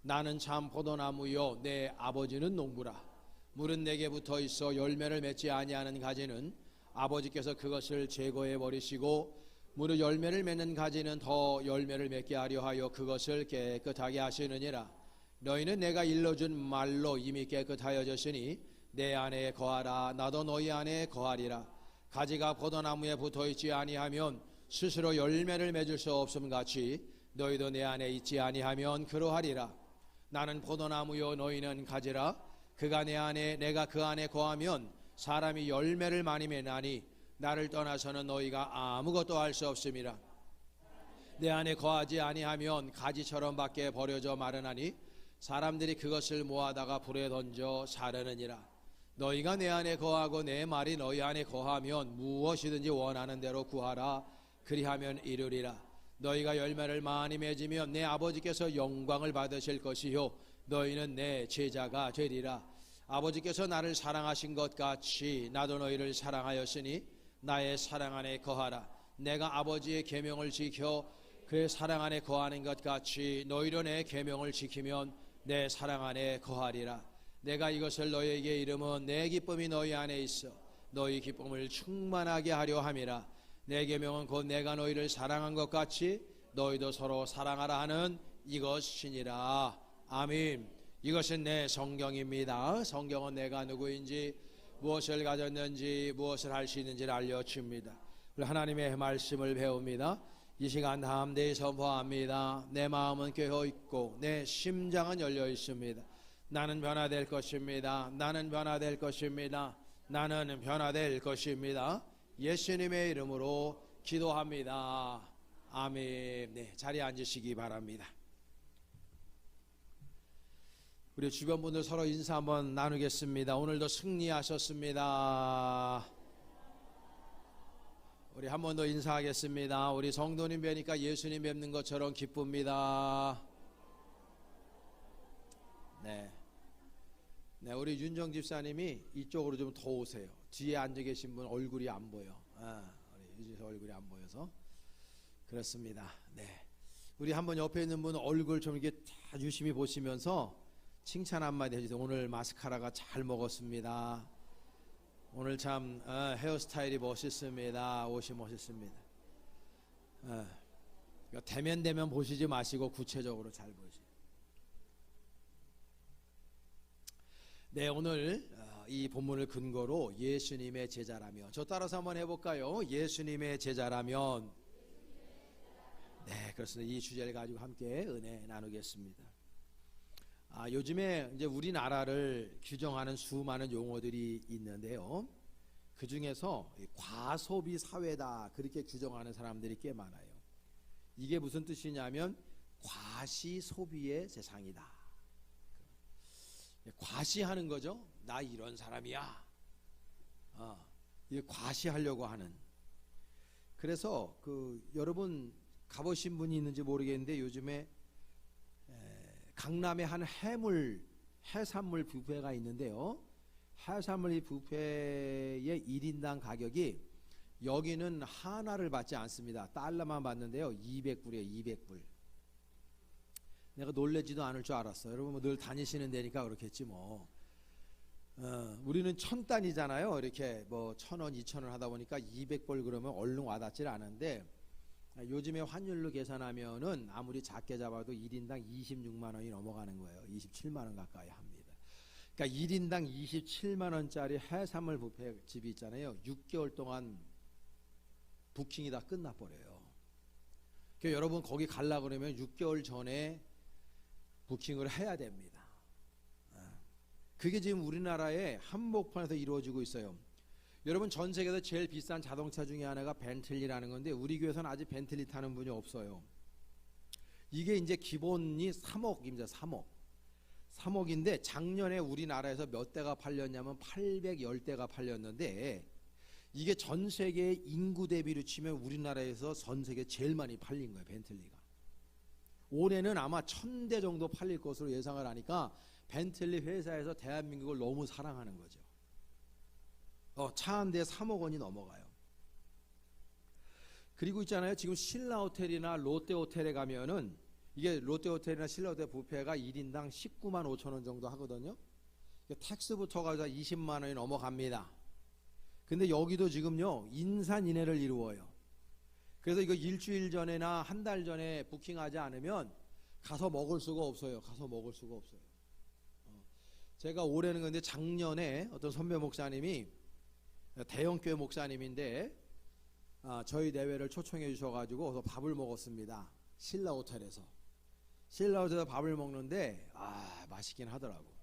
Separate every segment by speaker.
Speaker 1: 나는 참 포도나무요 내 아버지는 농부라. 물은 내게 붙어 있어 열매를 맺지 아니하는 가지는 아버지께서 그것을 제거해 버리시고 무릇 열매를 맺는 가지는 더 열매를 맺게 하려 하여 그것을 깨끗하게 하시느니라. 너희는 내가 일러준 말로 이미 깨끗하여졌으니 내 안에 거하라. 나도 너희 안에 거하리라. 가지가 포도나무에 붙어 있지 아니하면 스스로 열매를 맺을 수 없음 같이 너희도 내 안에 있지 아니하면 그러하리라. 나는 포도나무요 너희는 가지라. 그가 내 안에 내가 그 안에 거하면 사람이 열매를 많이 맺나니 나를 떠나서는 너희가 아무것도 할 수 없음이라. 내 안에 거하지 아니하면 가지처럼 밖에 버려져 마르나니 사람들이 그것을 모아다가 불에 던져 사르느니라. 너희가 내 안에 거하고 내 말이 너희 안에 거하면 무엇이든지 원하는 대로 구하라. 그리하면 이루리라. 너희가 열매를 많이 맺으면 내 아버지께서 영광을 받으실 것이요 너희는 내 제자가 되리라. 아버지께서 나를 사랑하신 것 같이 나도 너희를 사랑하였으니 나의 사랑 안에 거하라. 내가 아버지의 계명을 지켜 그의 사랑 안에 거하는 것 같이 너희로 내 계명을 지키면 내 사랑 안에 거하리라. 내가 이것을 너희에게 이름은 내 기쁨이 너희 안에 있어 너희 기쁨을 충만하게 하려 함이라. 내 계명은 곧 내가 너희를 사랑한 것 같이 너희도 서로 사랑하라 하는 이것이니라. 아멘. 이것은 내 성경입니다. 성경은 내가 누구인지 무엇을 가졌는지 무엇을 할 수 있는지를 알려줍니다. 우리 하나님의 말씀을 배웁니다. 이 시간 담대히 선포합니다. 내 마음은 깨어 있고 내 심장은 열려 있습니다. 나는 변화될 것입니다. 나는 변화될 것입니다. 나는 변화될 것입니다. 예수님의 이름으로 기도합니다. 아멘. 네, 자리에 앉으시기 바랍니다. 우리 주변 분들 서로 인사 한번 나누겠습니다. 오늘도 승리하셨습니다. 우리 한 번 더 인사하겠습니다. 우리 성도님 뵈니까 예수님 뵙는 것처럼 기쁩니다. 네. 네, 우리 윤정 집사님이 이쪽으로 좀 더 오세요. 뒤에 앉아 계신 분 얼굴이 안 보여. 우리 유지서 얼굴이 안 보여서 그렇습니다. 네, 우리 한번 옆에 있는 분 얼굴 좀 이렇게 다 유심히 보시면서 칭찬 한마디 해주세요. 오늘 마스카라가 잘 먹었습니다. 오늘 참 헤어스타일이 멋있습니다. 옷이 멋있습니다. 대면 보시지 마시고 구체적으로 잘 보시죠. 네, 오늘 이 본문을 근거로 예수님의 제자라면, 저 따라서 한번 해볼까요? 예수님의 제자라면. 네, 그렇습니다. 이 주제를 가지고 함께 은혜 나누겠습니다. 요즘에 이제 우리나라를 규정하는 수많은 용어들이 있는데요. 그 중에서 과소비 사회다 그렇게 규정하는 사람들이 꽤 많아요. 이게 무슨 뜻이냐면 과시 소비의 세상이다. 과시하는 거죠. 나 이런 사람이야. 이게 과시하려고 하는. 그래서 여러분 가보신 분이 있는지 모르겠는데 요즘에 강남에 한 해산물 뷔페가 있는데요. 해산물 뷔페의 1인당 가격이 여기는 하나를 받지 않습니다. 달러만 받는데요. 200불이에요. 200불. 내가 놀라지도 않을 줄 알았어. 여러분 뭐 늘 다니시는 데니까 그렇겠지 뭐. 우리는 1000단위잖아요. 이렇게 뭐 1000원, 2000원 하다 보니까 200불 그러면 얼른 와닿질 않은데 요즘에 환율로 계산하면은 아무리 작게 잡아도 1인당 26만 원이 넘어가는 거예요. 27만 원 가까이 합니다. 그러니까 1인당 27만 원짜리 해산물 뷔페 집이 있잖아요. 6개월 동안 부킹이 다 끝나버려요. 그러니까 여러분 거기 가려고 그러면 6개월 전에 부킹을 해야 됩니다. 그게 지금 우리나라의 한복판에서 이루어지고 있어요. 여러분 전 세계에서 제일 비싼 자동차 중에 하나가 벤틀리라는 건데 우리 교회에서는 아직 벤틀리 타는 분이 없어요. 이게 이제 기본이 3억입니다. 3억인데 작년에 우리나라에서 몇 대가 팔렸냐면 810대가 팔렸는데 이게 전 세계 인구 대비로 치면 우리나라에서 전 세계 제일 많이 팔린 거예요. 벤틀리가. 올해는 아마 1000대 정도 팔릴 것으로 예상을 하니까 벤틀리 회사에서 대한민국을 너무 사랑하는 거죠. 차 한 대에 3억 원이 넘어가요. 그리고 있잖아요. 지금 신라 호텔이나 롯데 호텔에 가면은 이게 롯데호텔이나 신라호텔 뷔페가 1인당 19만 5천 원 정도 하거든요. 텍스부터 가서 20만 원이 넘어갑니다. 근데 여기도 지금요 인산인해를 이루어요. 그래서 이거 일주일 전에나 한 달 전에 부킹하지 않으면 가서 먹을 수가 없어요. 가서 먹을 수가 없어요. 제가 올해는 근데 작년에 어떤 선배 목사님이 대형교회 목사님인데 저희 대회를 초청해 주셔가지고 그래서 밥을 먹었습니다. 신라호텔에서 밥을 먹는데 맛있긴 하더라고.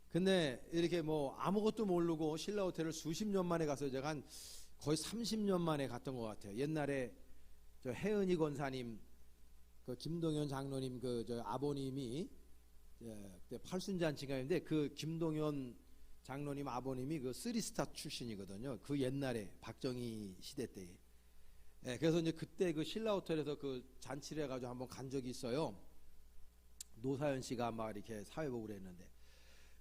Speaker 1: 근데 이렇게 뭐 아무것도 모르고 신라호텔을 수십 년 만에 갔어요. 제가 한 거의 30년 만에 갔던 것 같아요. 옛날에 저 혜은이 권사님, 그 김동현 장로님 저 아버님이 그때 팔순잔치가인데 그 김동현 장로님 아버님이 그 쓰리스타 출신이거든요. 그 옛날에 박정희 시대 때에. 그래서 이제 그때 그 신라호텔에서 그 잔치를 해가지고 한번 간 적이 있어요. 노사연 씨가 막 이렇게 사회복을 했는데.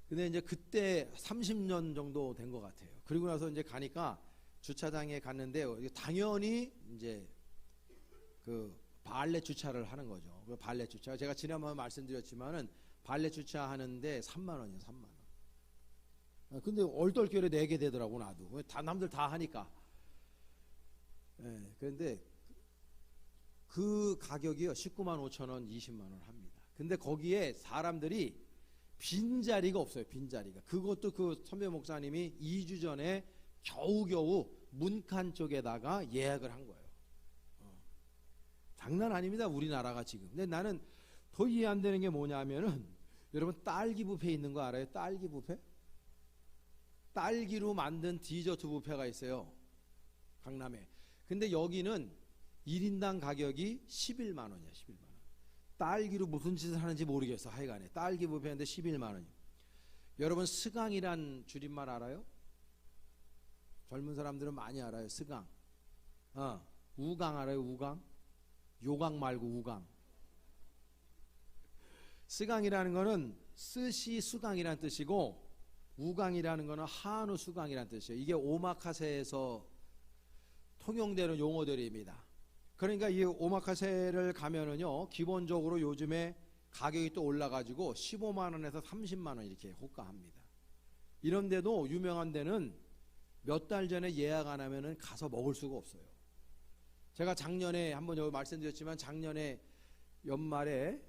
Speaker 1: 근데 이제 그때 30년 정도 된 것 같아요. 그리고 나서 이제 가니까 주차장에 갔는데 당연히 이제 그 발렛 주차를 하는 거죠. 그 발렛 주차. 제가 지난번에 말씀드렸지만은 발렛 주차하는데 3만 원이에요. 3만 원. 근데 얼떨결에 내게 되더라고 나도. 다 남들 다 하니까. 그런데 그 가격이요 19만 5천 원, 20만 원 합니다. 근데 거기에 사람들이 빈자리가 없어요. 빈자리가. 그것도 그 선배 목사님이 2주 전에 겨우겨우 문칸 쪽에다가 예약을 한 거예요. 장난 아닙니다. 우리나라가 지금. 근데 나는 더 이해 안 되는 게 뭐냐면은 여러분 딸기 뷔페 있는 거 알아요? 딸기 뷔페? 딸기로 만든 디저트 뷔페가 있어요. 강남에. 근데 여기는 1인당 가격이 11만 원이야. 11만 원. 딸기로 무슨 짓을 하는지 모르겠어. 하여간에. 딸기 뷔페인데 11만 원이요. 여러분 스강이란 줄임말 알아요? 젊은 사람들은 많이 알아요. 스강. 우강 알아요? 우강? 요강 말고 우강. 스강이라는 거는 스시 수강이라는 뜻이고 우강이라는 거는 한우 수강이라는 뜻이에요. 이게 오마카세에서 통용되는 용어들입니다. 그러니까 이 오마카세를 가면은요 기본적으로 요즘에 가격이 또 올라가지고 15만 원에서 30만 원 이렇게 호가합니다. 이런 데도 유명한 데는 몇 달 전에 예약 안 하면은 가서 먹을 수가 없어요. 제가 작년에 한번 여기 말씀드렸지만 작년에 연말에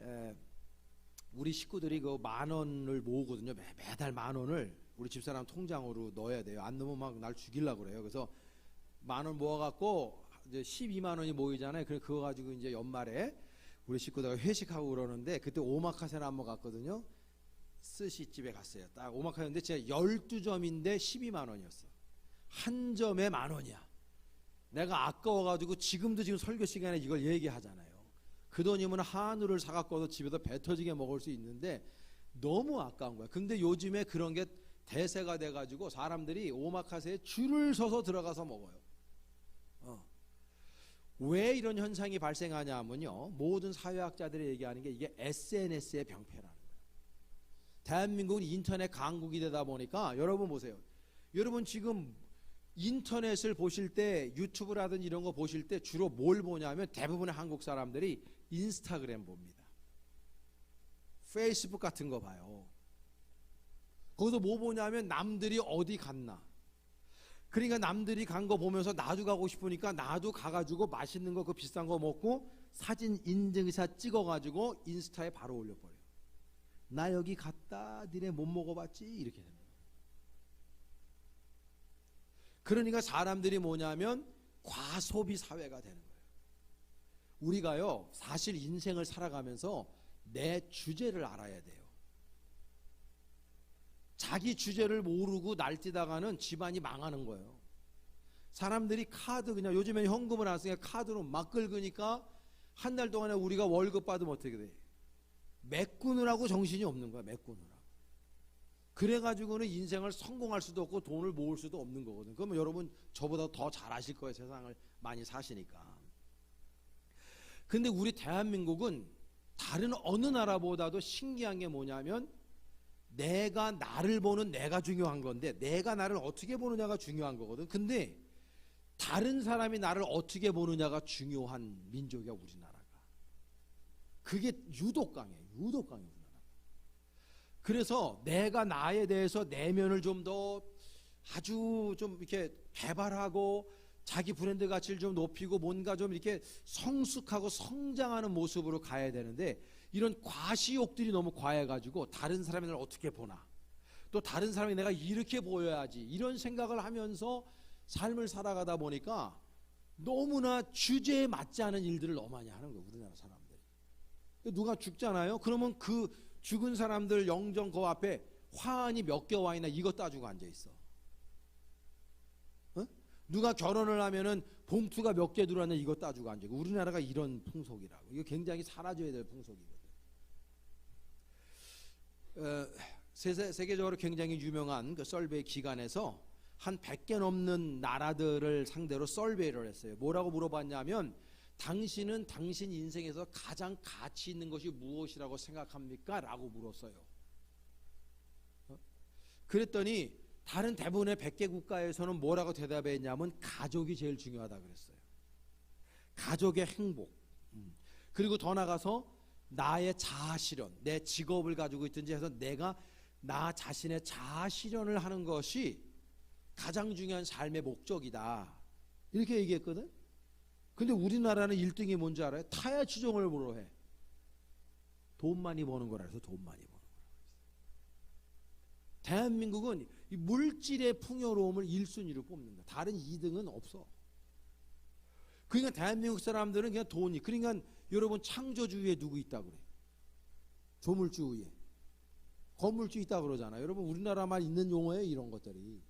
Speaker 1: 우리 식구들이 그 10,000원을 모으거든요. 매달 10,000원을 우리 집사람 통장으로 넣어야 돼요. 안 넣으면 막 날 죽이려고 그래요. 그래서 10,000원 모아갖고 이제 12만 원이 모이잖아요. 그거 가지고 이제 연말에 우리 식구들 회식하고 그러는데 그때 오마카세를 한번 갔거든요. 스시집에 갔어요. 딱 오마카세인데 제가 12점인데 12만 원이었어. 한 점에 10,000원이야. 내가 아까워가지고 지금 설교 시간에 이걸 얘기하잖아요. 그 돈이면 한우를 사갖고도 집에서 배 터지게 먹을 수 있는데 너무 아까운 거야. 근데 요즘에 그런 게 대세가 돼가지고 사람들이 오마카세에 줄을 서서 들어가서 먹어요. 왜 이런 현상이 발생하냐 하면요. 모든 사회학자들이 얘기하는 게 이게 SNS의 병폐라는 거예요. 대한민국은 인터넷 강국이 되다 보니까 여러분 보세요. 여러분 지금 인터넷을 보실 때 유튜브라든지 이런 거 보실 때 주로 뭘 보냐면 대부분의 한국 사람들이 인스타그램 봅니다. 페이스북 같은 거 봐요. 거기서 뭐 보냐면 남들이 어디 갔나. 그러니까 남들이 간 거 보면서 나도 가고 싶으니까 나도 가가지고 맛있는 거 그 비싼 거 먹고 사진 인증샷 찍어가지고 인스타에 바로 올려버려요. 나 여기 갔다 니네 못 먹어봤지 이렇게 됩니다. 그러니까 사람들이 뭐냐면 과소비 사회가 되는 거예요. 우리가요 사실 인생을 살아가면서 내 주제를 알아야 돼요. 자기 주제를 모르고 날뛰다가는 집안이 망하는 거예요. 사람들이 카드 그냥 요즘에 현금을 안 쓰니까 카드로 막 긁으니까 한 달 동안에 우리가 월급 받으면 어떻게 돼? 메꾸느라고 정신이 없는 거야. 메꾸느라고. 그래가지고는 인생을 성공할 수도 없고 돈을 모을 수도 없는 거거든요. 그러면 여러분 저보다 더 잘 아실 거예요. 세상을 많이 사시니까. 근데 우리 대한민국은 다른 어느 나라보다도 신기한 게 뭐냐면 내가 나를 보는 내가 중요한 건데 내가 나를 어떻게 보느냐가 중요한 거거든. 근데 다른 사람이 나를 어떻게 보느냐가 중요한 민족이야 우리나라가. 그게 유독 강해요. 유독 강해요. 그래서 내가 나에 대해서 내면을 좀 더 아주 좀 이렇게 개발하고 자기 브랜드 가치를 좀 높이고 뭔가 좀 이렇게 성숙하고 성장하는 모습으로 가야 되는데, 이런 과시욕들이 너무 과해가지고 다른 사람이 나를 어떻게 보나, 또 다른 사람이 내가 이렇게 보여야지, 이런 생각을 하면서 삶을 살아가다 보니까 너무나 주제에 맞지 않은 일들을 너무 많이 하는 거예요. 우리나라 사람들이. 누가 죽잖아요. 그러면 그 죽은 사람들 영정 그 앞에 화환이 몇 개 와 있나 이거 따주고 앉아 있어. 어? 누가 결혼을 하면은 봉투가 몇 개 들어왔나 이거 따주고 앉아 있고. 우리나라가 이런 풍속이라고. 이거 굉장히 사라져야 될 풍속이거든. 세계적으로 굉장히 유명한 그 설베이 기관에서 한 100개 넘는 나라들을 상대로 설베이를 했어요. 뭐라고 물어봤냐면, 당신은 당신 인생에서 가장 가치 있는 것이 무엇이라고 생각합니까? 라고 물었어요. 그랬더니 다른 대부분의 100개 국가에서는 뭐라고 대답했냐면, 가족이 제일 중요하다 그랬어요. 가족의 행복. 그리고 더 나가서 나의 자아실현, 내 직업을 가지고 있든지 해서 내가 나 자신의 자아실현을 하는 것이 가장 중요한 삶의 목적이다, 이렇게 얘기했거든. 근데 우리나라는 1등이 뭔지 알아요? 타야 추종을 뭐로 해? 돈 많이 버는 거라 해서 돈 많이 버는 거라. 대한민국은 이 물질의 풍요로움을 1순위로 뽑는다. 다른 2등은 없어. 그러니까 대한민국 사람들은 그냥 돈이, 그러니까 여러분 창조주의에 누구 있다고 그래? 조물주의에 건물주 있다고 그러잖아요. 여러분 우리나라만 있는 용어예요, 이런 것들이.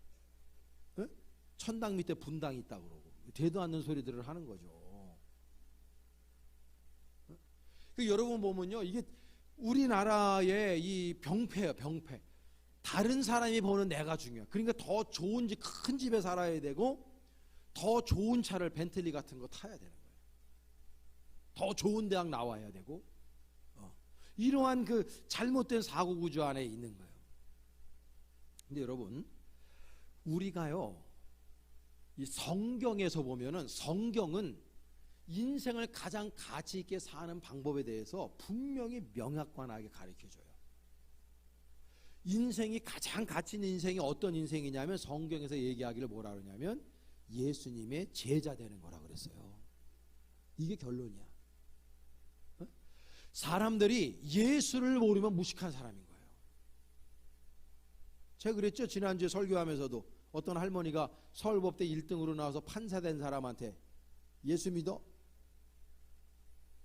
Speaker 1: 에? 천당 밑에 분당이 있다고 그러고 되도 않는 소리들을 하는 거죠. 여러분 보면요, 이게 우리나라의 이 병폐예요, 병폐. 다른 사람이 보는 내가 중요해. 그러니까 더 좋은 집, 큰 집에 살아야 되고, 더 좋은 차를 벤틀리 같은 거 타야 되는 거예요. 더 좋은 대학 나와야 되고, 이러한 그 잘못된 사고 구조 안에 있는 거예요. 근데 여러분, 우리가요, 이 성경에서 보면은, 성경은 인생을 가장 가치 있게 사는 방법에 대해서 분명히 명확관하게 가르쳐줘요. 인생이 가장 가치 있는 인생이 어떤 인생이냐면, 성경에서 얘기하기를 뭐라 그러냐면 예수님의 제자 되는 거라 그랬어요. 이게 결론이야. 사람들이 예수를 모르면 무식한 사람인 거예요. 제가 그랬죠, 지난주에 설교하면서도. 어떤 할머니가 서울법대 1등으로 나와서 판사 된 사람한테 예수 믿어?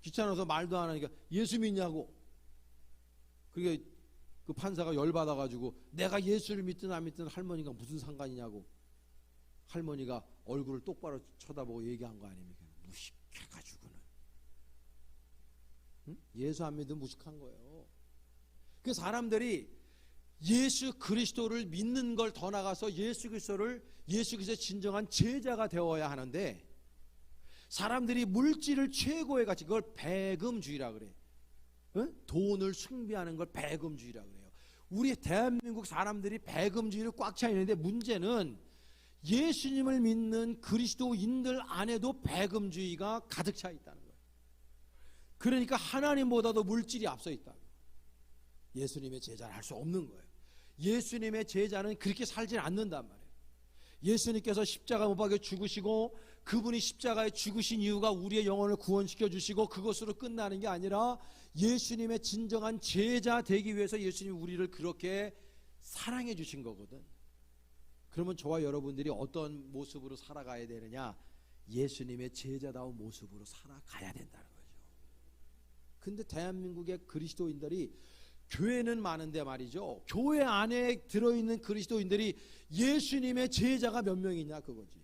Speaker 1: 귀찮아서 말도 안 하니까 예수 믿냐고. 그게 그 판사가 열받아가지고 내가 예수를 믿든 안 믿든 할머니가 무슨 상관이냐고. 할머니가 얼굴을 똑바로 쳐다보고 얘기한 거 아닙니까? 무식해가지고는. 응? 예수 안 믿으면 무식한 거예요. 그 사람들이 예수 그리스도를 믿는 걸 더 나가서 예수 그리스도의 진정한 제자가 되어야 하는데, 사람들이 물질을 최고의 가치, 그걸 배금주의라 그래. 응? 돈을 숭배하는 걸 배금주의라 그래요. 우리 대한민국 사람들이 배금주의를 꽉 차 있는데, 문제는 예수님을 믿는 그리스도인들 안에도 배금주의가 가득 차 있다는 거예요. 그러니까 하나님보다도 물질이 앞서 있다고. 예수님의 제자를 할 수 없는 거예요. 예수님의 제자는 그렇게 살진 않는단 말이에요. 예수님께서 십자가 못 박혀 죽으시고, 그분이 십자가에 죽으신 이유가 우리의 영혼을 구원시켜 주시고 그것으로 끝나는 게 아니라, 예수님의 진정한 제자 되기 위해서 예수님이 우리를 그렇게 사랑해 주신 거거든. 그러면 저와 여러분들이 어떤 모습으로 살아가야 되느냐? 예수님의 제자다운 모습으로 살아가야 된다는 거죠. 근데 대한민국의 그리스도인들이, 교회는 많은데 말이죠, 교회 안에 들어있는 그리스도인들이 예수님의 제자가 몇 명이냐 그거지.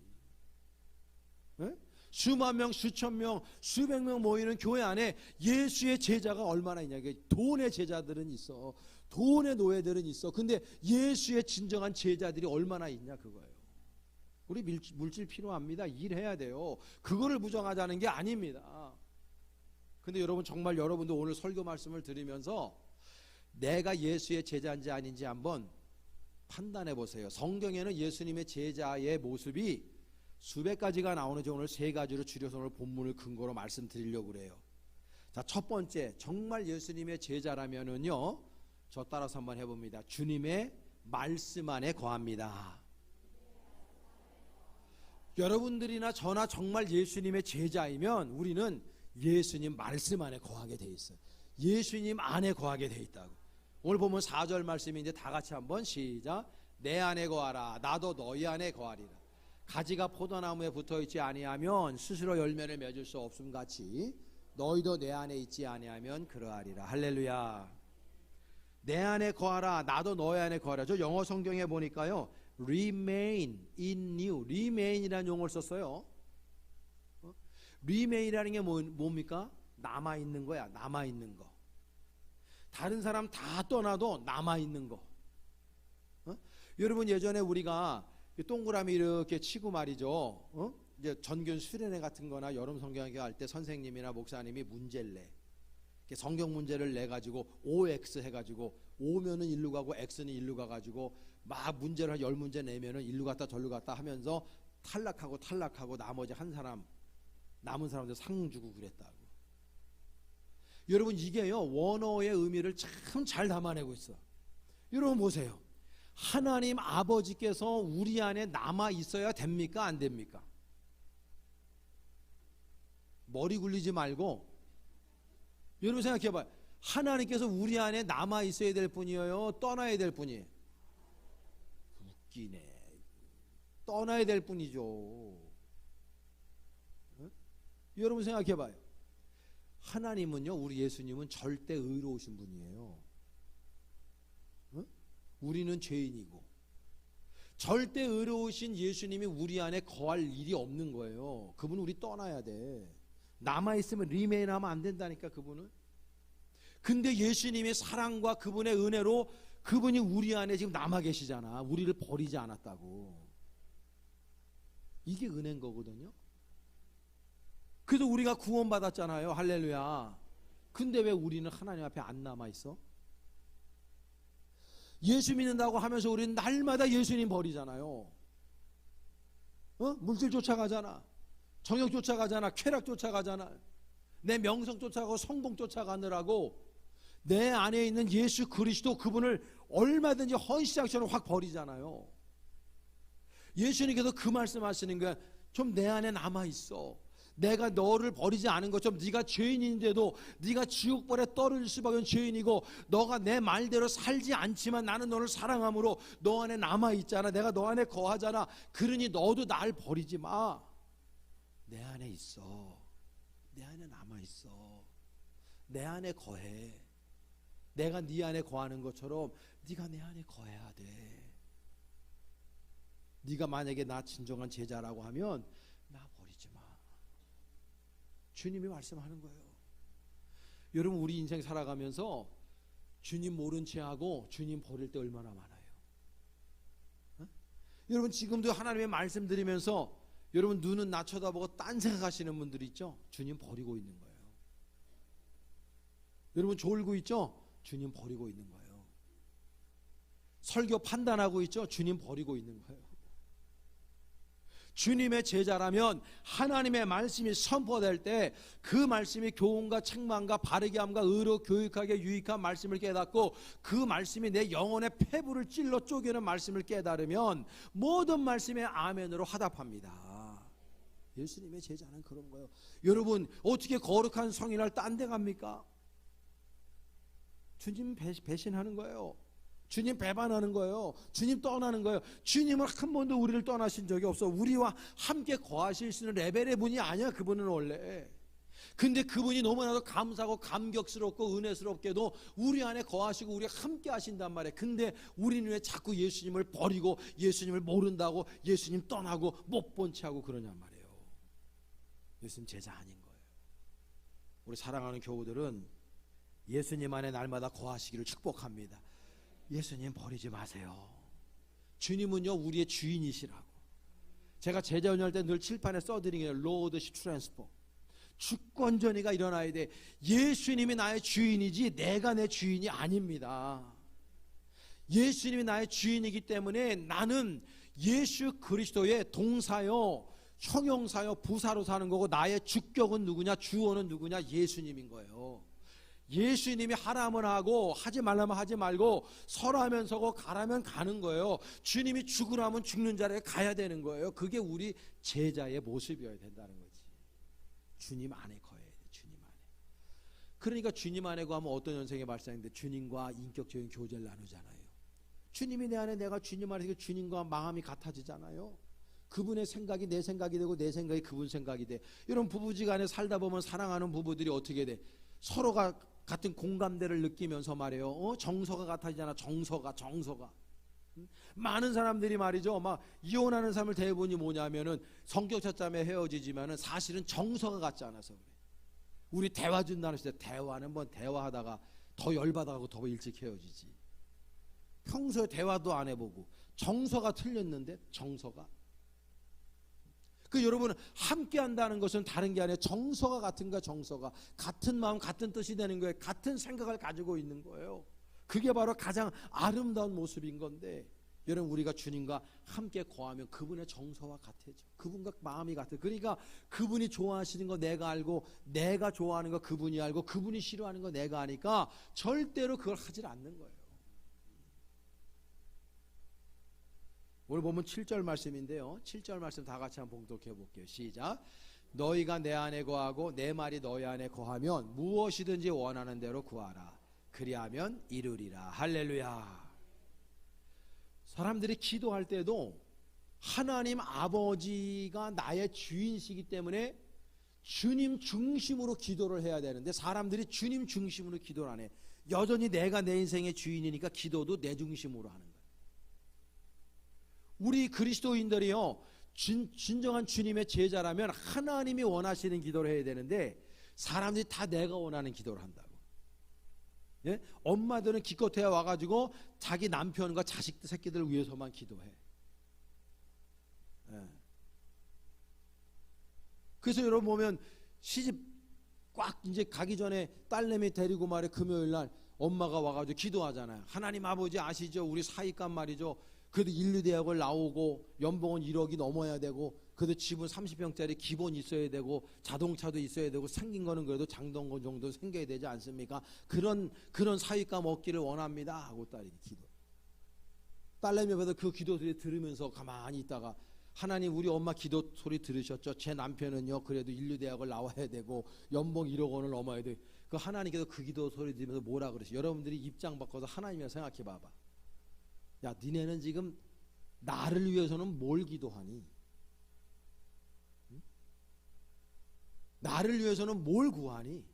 Speaker 1: 에? 수만 명, 수천 명, 수백 명 모이는 교회 안에 예수의 제자가 얼마나 있냐. 돈의 제자들은 있어, 돈의 노예들은 있어. 근데 예수의 진정한 제자들이 얼마나 있냐 그거예요. 우리 물질 필요합니다. 일해야 돼요. 그거를 부정하자는 게 아닙니다. 근데 여러분, 정말 여러분도 오늘 설교 말씀을 들으면서 내가 예수의 제자인지 아닌지 한번 판단해 보세요. 성경에는 예수님의 제자의 모습이 수백 가지가 나오는데 오늘 세 가지로 줄여서 오늘 본문을 근거로 말씀드리려고 그래요. 자, 첫 번째, 정말 예수님의 제자라면은요, 저 따라서 한번 해봅니다. 주님의 말씀 안에 거합니다. 여러분들이나 저나 정말 예수님의 제자이면 우리는 예수님 말씀 안에 거하게 돼 있어요. 예수님 안에 거하게 돼 있다고. 오늘 보면 4절 말씀이 이제 다 같이 한번 시작. 내 안에 거하라. 나도 너희 안에 거하리라. 가지가 포도나무에 붙어있지 아니하면 스스로 열매를 맺을 수 없음 같이 너희도 내 안에 있지 아니하면 그러하리라. 할렐루야. 내 안에 거하라. 나도 너희 안에 거하라. 저 영어 성경에 보니까요, remain in you, remain이라는 용어를 썼어요. remain이라는 게 뭡니까? 남아있는 거야. 남아있는 거. 다른 사람 다 떠나도 남아있는 거. 여러분, 예전에 우리가 동그라미 이렇게 치고 말이죠, 이제 전교 수련회 같은 거나 여름 성경학교 할 때 선생님이나 목사님이 문제를 내. 성경 문제를 내 가지고 OX 해 가지고 O면은 일로 가고 X는 일로 가 가지고 막 문제를 한 10문제 내면은 일로 갔다 절로 갔다 하면서 탈락하고 나머지 한 사람, 남은 사람들 상 주고 그랬다고. 여러분, 이게요, 원어의 의미를 참 잘 담아내고 있어. 여러분 보세요. 하나님 아버지께서 우리 안에 남아 있어야 됩니까? 안 됩니까? 머리 굴리지 말고 여러분 생각해 봐요. 하나님께서 우리 안에 남아 있어야 될 뿐이에요? 떠나야 될 뿐이에요? 웃기네. 떠나야 될 뿐이죠. 여러분 생각해 봐요. 하나님은요, 우리 예수님은 절대 의로우신 분이에요. 우리는 죄인이고 절대 의로우신 예수님이 우리 안에 거할 일이 없는 거예요. 그분은 우리 떠나야 돼. 남아있으면 리메인 하면 안 된다니까, 그분은. 근데 예수님의 사랑과 그분의 은혜로 그분이 우리 안에 지금 남아 계시잖아. 우리를 버리지 않았다고. 이게 은혜인 거거든요. 그래서 우리가 구원받았잖아요. 할렐루야. 근데 왜 우리는 하나님 앞에 안 남아있어? 예수 믿는다고 하면서 우리는 날마다 예수님 버리잖아요. 물질 쫓아가잖아. 정욕 쫓아가잖아. 쾌락 쫓아가잖아. 내 명성 쫓아가고 성공 쫓아가느라고 내 안에 있는 예수 그리스도, 그분을 얼마든지 헌신장처럼 확 버리잖아요. 예수님께서 그 말씀하시는 거야. 좀 내 안에 남아있어. 내가 너를 버리지 않은 것처럼 네가 죄인인데도 네가 지옥벌에 떨어질 수밖에 없는 죄인이고 너가 내 말대로 살지 않지만 나는 너를 사랑함으로 너 안에 남아있잖아. 내가 너 안에 거하잖아. 그러니 너도 날 버리지 마. 내 안에 있어. 내 안에 남아있어. 내 안에 거해. 내가 네 안에 거하는 것처럼 네가 내 안에 거해야 돼. 네가 만약에 나 진정한 제자라고 하면 나 버리지 마. 주님이 말씀하는 거예요. 여러분, 우리 인생 살아가면서 주님 모른 채 하고 주님 버릴 때 얼마나 많아요. 여러분, 지금도 하나님의 말씀 드리면서 여러분 눈은 나 쳐다보고 딴 생각하시는 분들이 있죠. 주님 버리고 있는 거예요. 여러분 졸고 있죠. 주님 버리고 있는 거예요. 설교 판단하고 있죠. 주님 버리고 있는 거예요. 주님의 제자라면 하나님의 말씀이 선포될 때 그 말씀이 교훈과 책망과 바르게 함과 의로 교육하게 유익한 말씀을 깨닫고 그 말씀이 내 영혼의 폐부를 찔러 쪼개는 말씀을 깨달으면 모든 말씀에 아멘으로 화답합니다. 예수님의 제자는 그런 거예요. 여러분, 어떻게 거룩한 성인을 딴 데 갑니까? 주님 배신하는 거예요. 주님 배반하는 거예요. 주님 떠나는 거예요. 주님은 한 번도 우리를 떠나신 적이 없어. 우리와 함께 거하실 수 있는 레벨의 분이 아니야. 그분은 원래. 근데 그분이 너무나도 감사하고 감격스럽고 은혜스럽게도 우리 안에 거하시고 우리와 함께 하신단 말이에요. 근데 우리는 왜 자꾸 예수님을 버리고 예수님을 모른다고 예수님 떠나고 못 본 채 하고 그러냔 말이에요. 예수님 제자 아닌 거예요. 우리 사랑하는 교우들은 예수님 안에 날마다 거하시기를 축복합니다. 예수님 버리지 마세요. 주님은요 우리의 주인이시라고. 제가 제자 운영할 때 늘 칠판에 써드린 게 로드십 트랜스포, 주권전이가 일어나야 돼. 예수님이 나의 주인이지 내가 내 주인이 아닙니다. 예수님이 나의 주인이기 때문에 나는 예수 그리스도의 동사요 형용사요 부사로 사는 거고 나의 주격은 누구냐? 주어는 누구냐? 예수님인 거예요. 예수님이 하라면 하고 하지 말라면 하지 말고 서라면 서고 가라면 가는 거예요. 주님이 죽으라면 죽는 자리에 가야 되는 거예요. 그게 우리 제자의 모습이어야 된다는 거지. 주님 안에 거해야 돼. 주님 안에. 그러니까 주님 안에 거하면 어떤 현상이 발생하는데 주님과 인격적인 교제를 나누잖아요. 주님이 내 안에 내가 주님 안에 주님과 마음이 같아지잖아요. 그분의 생각이 내 생각이 되고 내 생각이 그분 생각이 돼. 이런 부부지간에 살다 보면 사랑하는 부부들이 어떻게 돼? 서로가 같은 공감대를 느끼면서 말이에요. 정서가 같아지잖아. 정서가. 많은 사람들이 말이죠. 막 이혼하는 사람을 대부분이 뭐냐면은 성격 차점에 헤어지지만은 사실은 정서가 같지 않아서 그래. 우리 대화 준다는 시대 대화는 뭐 대화하다가 더 열받아가고 더 일찍 헤어지지. 평소에 대화도 안 해보고 정서가 틀렸는데 정서가. 그 여러분 함께 한다는 것은 다른 게 아니라 정서가 같은가 정서가 같은 마음 같은 뜻이 되는 거예요. 같은 생각을 가지고 있는 거예요. 그게 바로 가장 아름다운 모습인 건데 여러분 우리가 주님과 함께 거하면 그분의 정서와 같아져. 그분과 마음이 같아. 그러니까 그분이 좋아하시는 거 내가 알고 내가 좋아하는 거 그분이 알고 그분이 싫어하는 거 내가 아니까 절대로 그걸 하질 않는 거예요. 오늘 보면 7절 말씀인데요. 7절 말씀 다 같이 한번 봉독해 볼게요. 시작. 너희가 내 안에 거하고 내 말이 너희 안에 거하면 무엇이든지 원하는 대로 구하라. 그리하면 이루리라. 할렐루야. 사람들이 기도할 때도 하나님 아버지가 나의 주인이시기 때문에 주님 중심으로 기도를 해야 되는데 사람들이 주님 중심으로 기도를 안 해. 여전히 내가 내 인생의 주인이니까 기도도 내 중심으로 하는 거예요. 우리 그리스도인들이요 진정한 주님의 제자라면 하나님이 원하시는 기도를 해야 되는데 사람들이 다 내가 원하는 기도를 한다고. 예? 엄마들은 기껏해야 와가지고 자기 남편과 자식 새끼들 위해서만 기도해. 예. 그래서 여러분 보면 시집 꽉 이제 가기 전에 딸내미 데리고 말해 금요일 날 엄마가 와가지고 기도하잖아요. 하나님 아버지 아시죠? 우리 사익감 말이죠. 그래도 인류대학을 나오고 연봉은 1억이 넘어야 되고 그래도 집은 30평짜리 기본 있어야 되고 자동차도 있어야 되고 생긴 거는 그래도 장동건 정도 생겨야 되지 않습니까? 그런 사익감 얻기를 원합니다 하고 딸이 기도. 딸내미 앞에서 그 기도 소리 들으면서 가만히 있다가 하나님 우리 엄마 기도 소리 들으셨죠? 제 남편은요 그래도 인류대학을 나와야 되고 연봉 1억 원을 넘어야 돼. 그 하나님께서 그 기도 소리 들으면서 뭐라 그러시? 여러분들이 입장 바꿔서 하나님이랑 생각해 봐봐. 야, 니네는 지금 나를 위해서는 뭘 기도하니? 응? 나를 위해서는 뭘 구하니?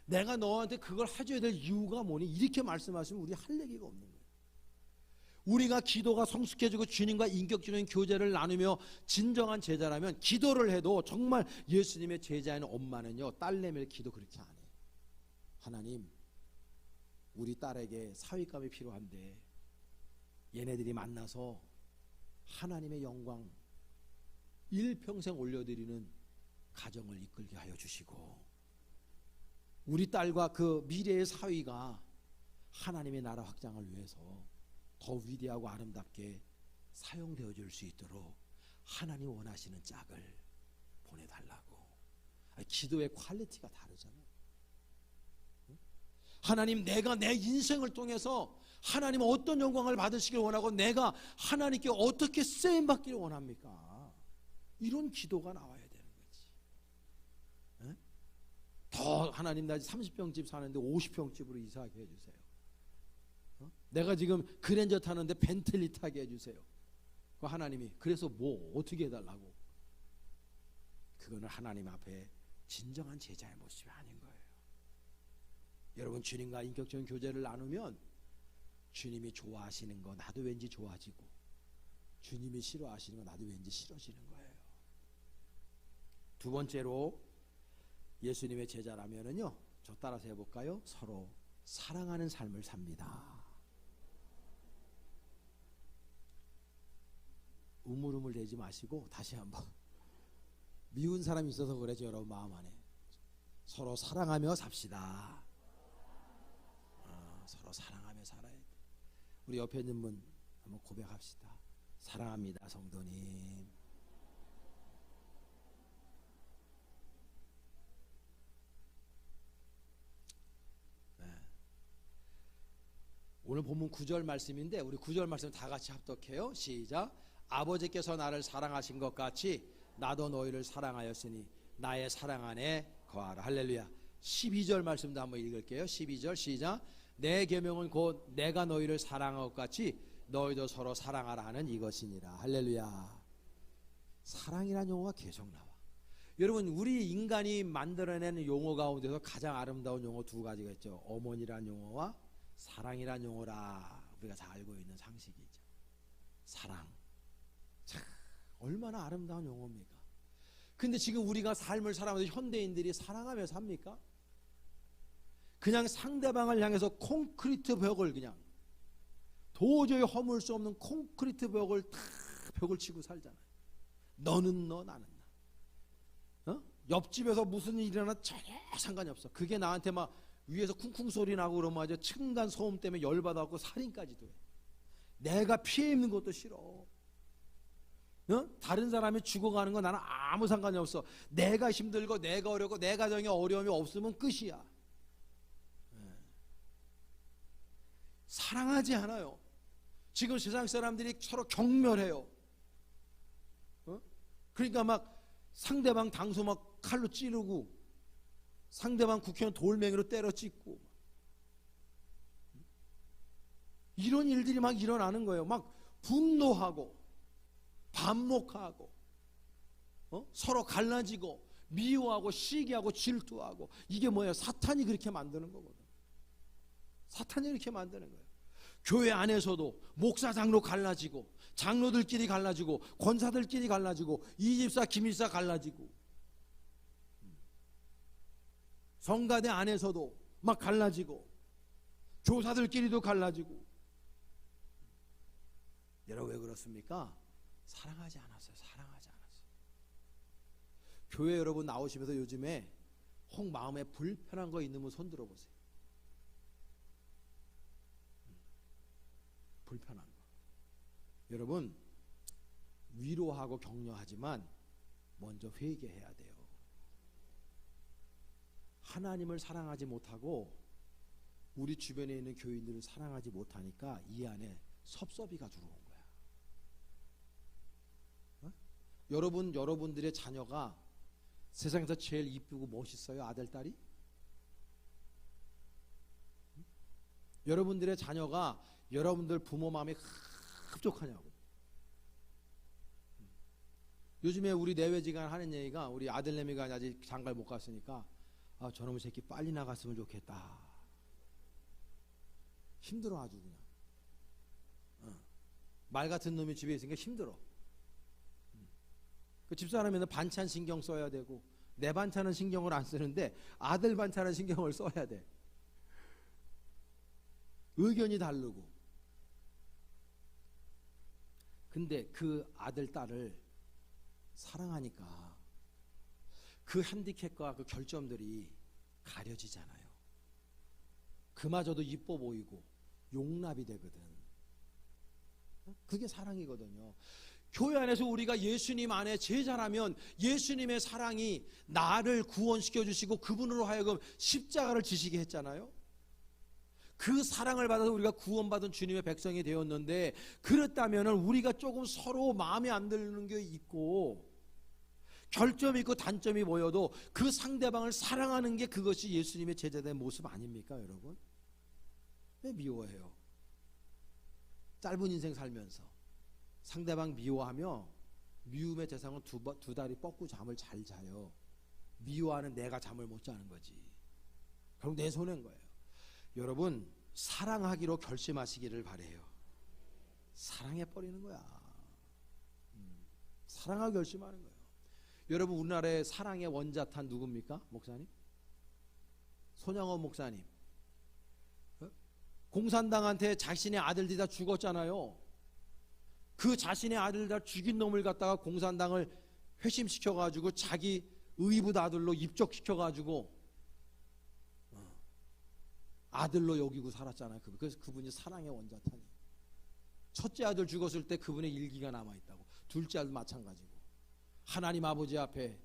Speaker 1: 내가 너한테 그걸 해줘야 될 이유가 뭐니? 이렇게 말씀하시면 우리 할 얘기가 없는 거예요. 우리가 기도가 성숙해지고 주님과 인격적인 교제를 나누며 진정한 제자라면 기도를 해도 정말 예수님의 제자인 엄마는요 딸내미를 기도 그렇게 안 해. 하나님 우리 딸에게 사윗감이 필요한데 얘네들이 만나서 하나님의 영광 일평생 올려드리는 가정을 이끌게 하여 주시고 우리 딸과 그 미래의 사위가 하나님의 나라 확장을 위해서 더 위대하고 아름답게 사용되어 줄 수 있도록 하나님 원하시는 짝을 보내달라고. 기도의 퀄리티가 다르잖아요. 하나님 내가 내 인생을 통해서 하나님 어떤 영광을 받으시길 원하고 내가 하나님께 어떻게 쓰임받기를 원합니까? 이런 기도가 나와야 되는 거지. 에? 더 하나님 나 30평 집 사는데 50평 집으로 이사하게 해주세요. 내가 지금 그랜저 타는데 벤틀리 타게 해주세요. 그 하나님이 그래서 뭐 어떻게 해달라고? 그거는 하나님 앞에 진정한 제자의 모습이 아닌 거예요. 여러분 주님과 인격적인 교제를 나누면 주님이 좋아하시는 거 나도 왠지 좋아지고 주님이 싫어하시는 거 나도 왠지 싫어지는 거예요. 두 번째로 예수님의 제자라면은요 저 따라서 해볼까요? 서로 사랑하는 삶을 삽니다. 우물우물 대지 마시고 다시 한번 미운 사람이 있어서 그래죠. 여러분 마음 안에 서로 사랑하며 삽시다. 서로 사랑하며 살아야 돼. 우리 옆에 있는 분 한번 고백합시다. 사랑합니다 성도님. 오늘 본문 9절 말씀인데 우리 9절 말씀 다 같이 합독해요. 시작. 아버지께서 나를 사랑하신 것 같이 나도 너희를 사랑하였으니 나의 사랑 안에 거하라. 할렐루야. 12절 말씀도 한번 읽을게요. 12절 시작. 내 계명은 곧 내가 너희를 사랑한 것 같이 너희도 서로 사랑하라 하는 이것이니라. 할렐루야. 사랑이라는 용어가 계속 나와. 여러분, 우리 인간이 만들어내는 용어 가운데서 가장 아름다운 용어 두 가지가 있죠. 어머니란 용어와 사랑이란 용어라. 우리가 잘 알고 있는 상식이죠. 사랑. 참 얼마나 아름다운 용어입니까? 근데 지금 우리가 삶을 살아가면서 현대인들이 사랑하며 삽니까? 그냥 상대방을 향해서 콘크리트 벽을 그냥 도저히 허물 수 없는 콘크리트 벽을 다 벽을 치고 살잖아요. 너는 너 나는 나. 옆집에서 무슨 일이 일어나 전혀 상관이 없어. 그게 나한테 막 위에서 쿵쿵 소리 나고 그러면 아주 층간 소음 때문에 열받아갖고 살인까지도 해. 내가 피해 입는 것도 싫어. 다른 사람이 죽어가는 건 나는 아무 상관이 없어. 내가 힘들고 내가 어렵고 내 가정에 어려움이 없으면 끝이야. 사랑하지 않아요. 지금 세상 사람들이 서로 경멸해요. 그러니까 막 상대방 당소 막 칼로 찌르고 상대방 국회의원 돌멩이로 때려 찢고 이런 일들이 막 일어나는 거예요. 막 분노하고 반목하고 서로 갈라지고 미워하고 시기하고 질투하고 이게 뭐예요? 사탄이 그렇게 만드는 거거든. 사탄이 이렇게 만드는 거예요. 교회 안에서도 목사 장로 갈라지고 장로들끼리 갈라지고 권사들끼리 갈라지고 이집사 김일사 갈라지고 성가대 안에서도 막 갈라지고 교사들끼리도 갈라지고. 여러분 왜 그렇습니까? 사랑하지 않았어요. 사랑하지 않았어요. 교회 여러분 나오시면서 요즘에 혹 마음에 불편한 거 있는 분 손 들어보세요. 불편한 거. 여러분 위로하고 격려하지만 먼저 회개해야 돼요. 하나님을 사랑하지 못하고 우리 주변에 있는 교인들을 사랑하지 못하니까 이 안에 섭섭이가 들어온 거야. 여러분들의 자녀가 세상에서 제일 이쁘고 멋있어요? 아들, 딸이? 여러분들의 자녀가 여러분들 부모 마음에 흡족하냐고. 요즘에 우리 내외지간 하는 얘기가 우리 아들내미가 아직 장가를 못 갔으니까 저놈의 새끼 빨리 나갔으면 좋겠다. 힘들어 아주 그냥. 말 같은 놈이 집에 있으니까 힘들어. 그 집사람에는 반찬 신경 써야 되고 내 반찬은 신경을 안 쓰는데 아들 반찬은 신경을 써야 돼. 의견이 다르고. 근데 그 아들 딸을 사랑하니까 그 핸디캡과 그 결점들이 가려지잖아요. 그마저도 이뻐 보이고 용납이 되거든. 그게 사랑이거든요. 교회 안에서 우리가 예수님 안에 제자라면 예수님의 사랑이 나를 구원시켜 주시고 그분으로 하여금 십자가를 지시게 했잖아요. 그 사랑을 받아서 우리가 구원받은 주님의 백성이 되었는데, 그렇다면 우리가 조금 서로 마음에 안 드는 게 있고 결점이 있고 단점이 보여도 그 상대방을 사랑하는 게 그것이 예수님의 제자된 모습 아닙니까 여러분? 왜 미워해요? 짧은 인생 살면서 상대방 미워하며 미움의 대상은 두 다리 뻗고 잠을 잘 자요. 미워하는 내가 잠을 못 자는 거지. 그럼 내 손해인 거예요. 여러분 사랑하기로 결심하시기를 바래요. 사랑해버리는 거야. 사랑하고 결심하는 거예요. 여러분 우리나라의 사랑의 원자탄 누굽니까? 목사님? 손양원 목사님. 공산당한테 자신의 아들들이 다 죽었잖아요. 그 자신의 아들 다 죽인 놈을 갖다가 공산당을 회심시켜가지고 자기 의붓 아들로 입적시켜가지고 아들로 여기고 살았잖아요. 그래서 그분이 사랑의 원자탄이. 첫째 아들 죽었을 때 그분의 일기가 남아있다고. 둘째 아들 마찬가지고. 하나님 아버지 앞에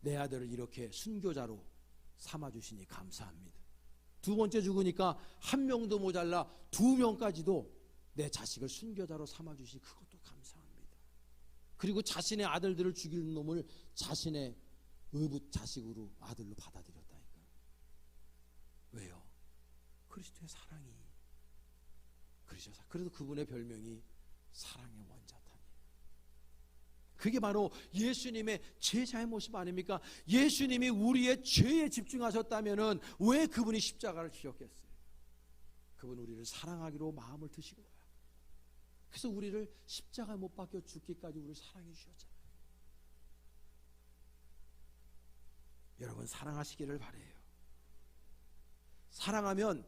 Speaker 1: 내 아들을 이렇게 순교자로 삼아주시니 감사합니다. 두 번째 죽으니까 한 명도 모자라 두 명까지도 내 자식을 순교자로 삼아주시니 그것도 감사합니다. 그리고 자신의 아들들을 죽일 놈을 자신의 의붓 자식으로 아들로 받아들였다니까요. 왜요? 그리스도의 사랑이 그러셔서. 그래서 그분의 별명이 사랑의 원자탄이에요. 그게 바로 예수님의 제자의 모습 아닙니까? 예수님이 우리의 죄에 집중하셨다면은 왜 그분이 십자가를 지셨겠어요? 그분 우리를 사랑하기로 마음을 드신 거야. 그래서 우리를 십자가에 못 박혀 죽기까지 우리를 사랑해 주셨잖아요. 여러분 사랑하시기를 바라요. 사랑하면,